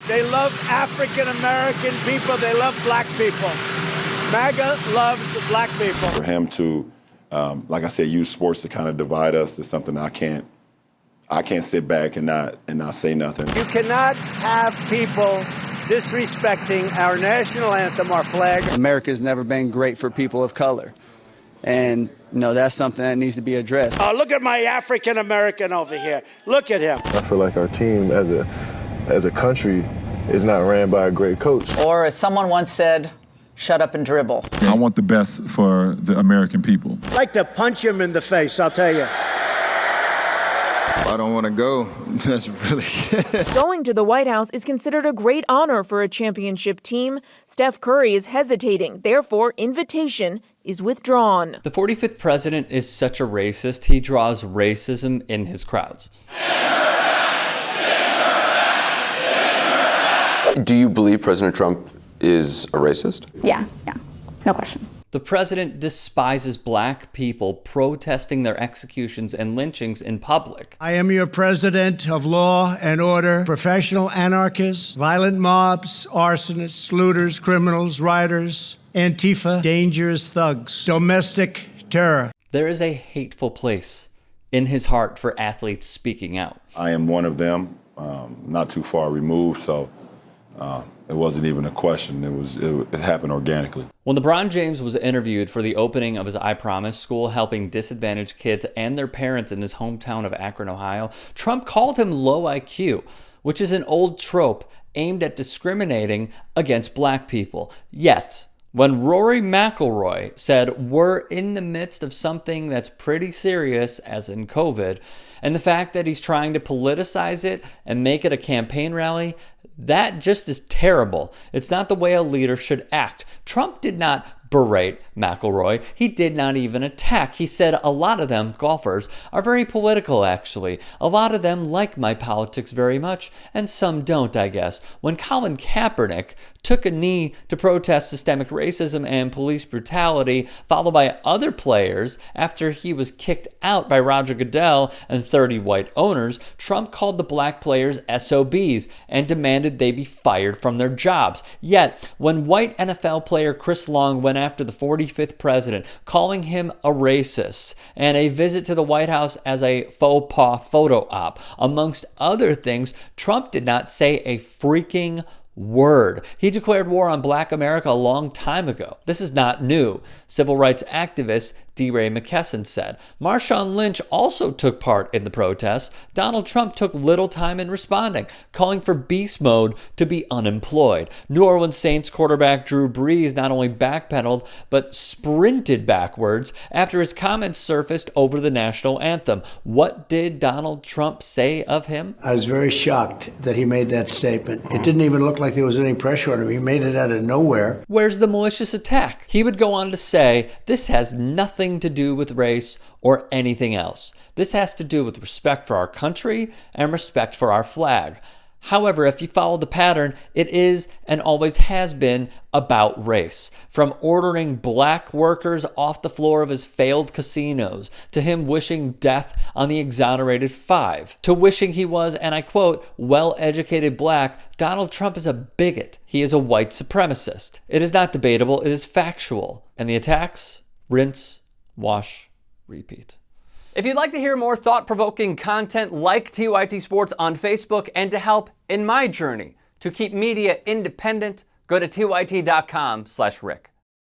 They love African-American people. They love black people. MAGA loves black people. For him to, like I said, use sports to kind of divide us is something I can't sit back and not say nothing. You cannot have people disrespecting our national anthem, our flag. America's never been great for people of color. And, that's something that needs to be addressed. Oh, look at my African-American over here. Look at him. I feel like our team as a country is not ran by a great coach. Or as someone once said, shut up and dribble. I want the best for the American people. I'd like to punch him in the face, I'll tell you. I don't want to go. That's really Going to the White House is considered a great honor for a championship team. Steph Curry is hesitating. Therefore, invitation is withdrawn. The 45th president is such a racist, he draws racism in his crowds. Do you believe President Trump is a racist? Yeah, no question. The president despises black people protesting their executions and lynchings in public. I am your president of law and order, professional anarchists, violent mobs, arsonists, looters, criminals, rioters, Antifa, dangerous thugs, domestic terror. There is a hateful place in his heart for athletes speaking out. I am one of them, not too far removed, so it wasn't even a question. It happened organically. When LeBron James was interviewed for the opening of his I Promise school helping disadvantaged kids and their parents in his hometown of Akron, Ohio, Trump called him low IQ, which is an old trope aimed at discriminating against black people. Yet, when Rory McIlroy said we're in the midst of something that's pretty serious, as in COVID, and the fact that he's trying to politicize it and make it a campaign rally, that just is terrible. It's not the way a leader should act. Trump did not berate McIlroy. He did not even attack. He said a lot of them, golfers, are very political, actually. A lot of them like my politics very much, and some don't, I guess. When Colin Kaepernick took a knee to protest systemic racism and police brutality, followed by other players after he was kicked out by Roger Goodell and 30 white owners, Trump called the black players SOBs and demanded they be fired from their jobs. Yet, when white NFL player Chris Long went after the 45th president, calling him a racist, and a visit to the White House as a faux pas photo op, amongst other things, Trump did not say a freaking word. He declared war on black America a long time ago. This is not new. Civil rights activist DeRay McKesson said. Marshawn Lynch also took part in the protests. Donald Trump took little time in responding, calling for beast mode to be unemployed. New Orleans Saints quarterback Drew Brees not only backpedaled, but sprinted backwards after his comments surfaced over the national anthem. What did Donald Trump say of him? I was very shocked that he made that statement. It didn't even look like there was any pressure on him. He made it out of nowhere. Where's the malicious attack? He would go on to say, this has nothing to do with race or anything else. This has to do with respect for our country and respect for our flag. However, if you follow the pattern, it is and always has been about race. From ordering black workers off the floor of his failed casinos, to him wishing death on the exonerated 5, to wishing he was, and I quote, well-educated black, Donald Trump is a bigot. He is a white supremacist. It is not debatable, it is factual. And the attacks? Rinse, wash, repeat. If you'd like to hear more thought-provoking content like TYT Sports on Facebook and to help in my journey to keep media independent, go to tyt.com/Rick.